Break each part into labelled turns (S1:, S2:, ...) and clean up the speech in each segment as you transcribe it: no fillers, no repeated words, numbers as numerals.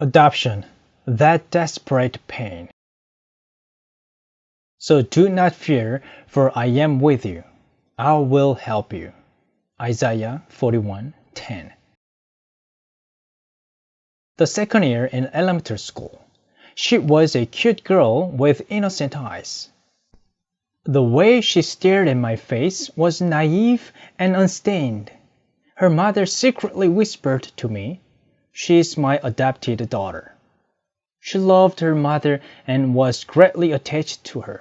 S1: Adoption, that desperate pain. So do not fear, for I am with you. I will help you. Isaiah 41:10. The second year in elementary school, she was a cute girl with innocent eyes. The way she stared at my face was naive and unstained. Her mother secretly whispered to me, "She is my adopted daughter." She loved her mother and was greatly attached to her.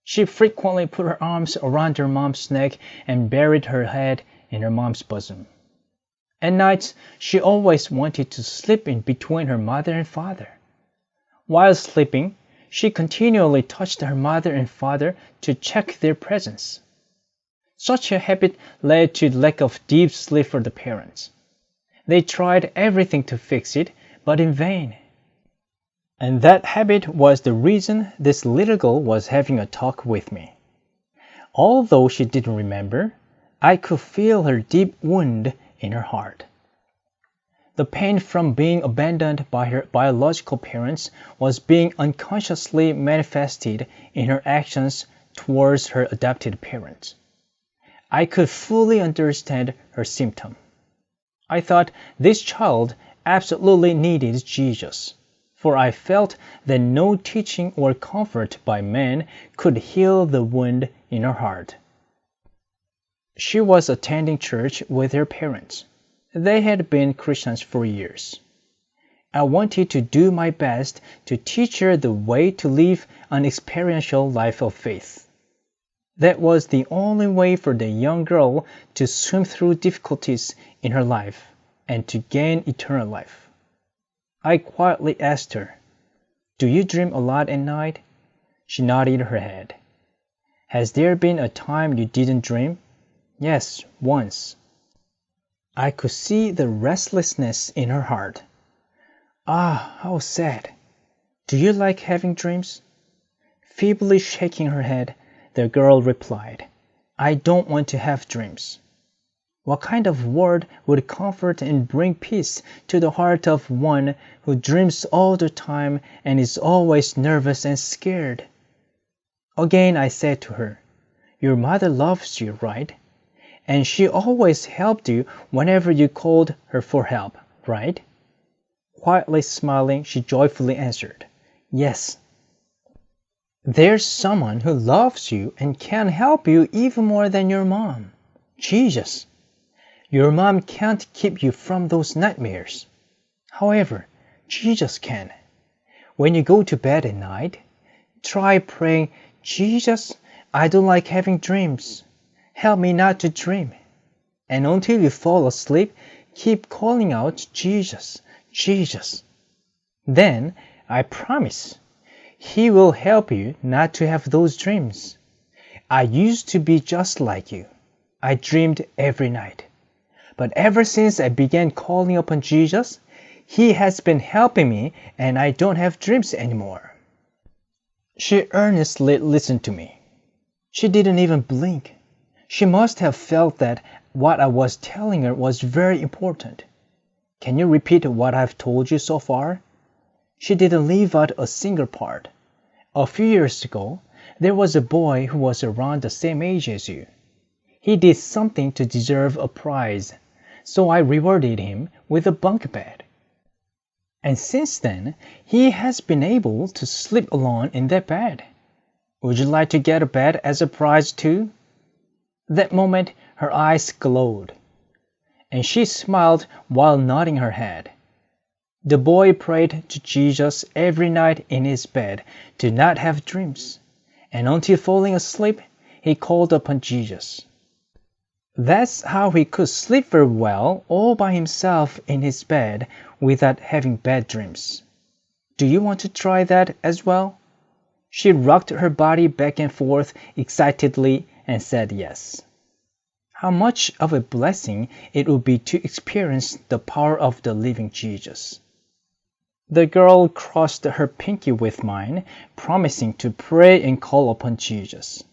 S1: She frequently put her arms around her mom's neck and buried her head in her mom's bosom. At nights, she always wanted to sleep in between her mother and father. While sleeping, she continually touched her mother and father to check their presence. Such a habit led to lack of deep sleep for the parents. They tried everything to fix it, but in vain. And that habit was the reason this little girl was having a talk with me. Although she didn't remember, I could feel her deep wound in her heart. The pain from being abandoned by her biological parents was being unconsciously manifested in her actions towards her adopted parents. I could fully understand her symptom. I thought this child absolutely needed Jesus, for I felt that no teaching or comfort by man could heal the wound in her heart. She was attending church with her parents. They had been Christians for years. I wanted to do my best to teach her the way to live an experiential life of faith. That was the only way for the young girl to swim through difficulties in her life and to gain eternal life. I quietly asked her, "Do you dream a lot at night?" She nodded her head. "Has there been a time you didn't dream?" "Yes, once." I could see the restlessness in her heart. "Ah, how sad. Do you like having dreams?" Feebly shaking her head, the girl replied, "I don't want to have dreams." What kind of word would comfort and bring peace to the heart of one who dreams all the time and is always nervous and scared? Again I said to her, "Your mother loves you, right? And she always helped you whenever you called her for help, right?" Quietly smiling, she joyfully answered, "Yes." There's someone who loves you and can help you even more than your mom, Jesus. Your mom can't keep you from those nightmares. However, Jesus can. When you go to bed at night, try praying, "Jesus, I don't like having dreams. Help me not to dream." And until you fall asleep, keep calling out, "Jesus, Jesus." Then, I promise, He will help you not to have those dreams. I used to be just like you. I dreamed every night. But ever since I began calling upon Jesus, He has been helping me and I don't have dreams anymore. She earnestly listened to me. She didn't even blink. She must have felt that what I was telling her was very important. "Can you repeat what I've told you so far?" She didn't leave out a single part. "A few years ago, there was a boy who was around the same age as you. He did something to deserve a prize, so I rewarded him with a bunk bed. And since then, he has been able to sleep alone in that bed. Would you like to get a bed as a prize too?" That moment, her eyes glowed, and she smiled while nodding her head. The boy prayed to Jesus every night in his bed to not have dreams, and until falling asleep, he called upon Jesus. That's how he could sleep very well all by himself in his bed without having bad dreams. Do you want to try that as well? She rocked her body back and forth excitedly and said yes. How much of a blessing it would be to experience the power of the living Jesus. The girl crossed her pinky with mine, promising to pray and call upon Jesus.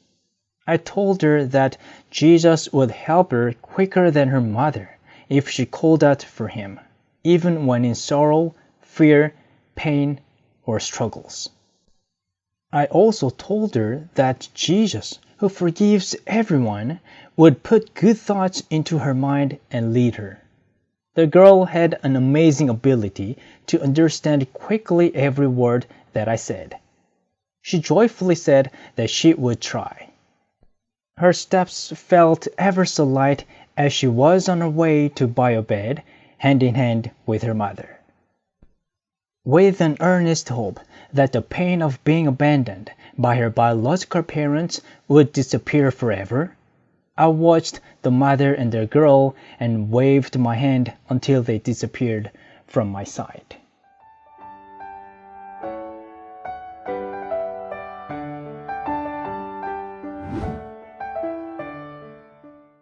S1: I told her that Jesus would help her quicker than her mother if she called out for him, even when in sorrow, fear, pain, or struggles. I also told her that Jesus, who forgives everyone, would put good thoughts into her mind and lead her. The girl had an amazing ability to understand quickly every word that I said. She joyfully said that she would try. Her steps felt ever so light as she was on her way to bio-bed, hand in hand with her mother. With an earnest hope that the pain of being abandoned by her biological parents would disappear forever, I watched the mother and their girl and waved my hand until they disappeared from my sight.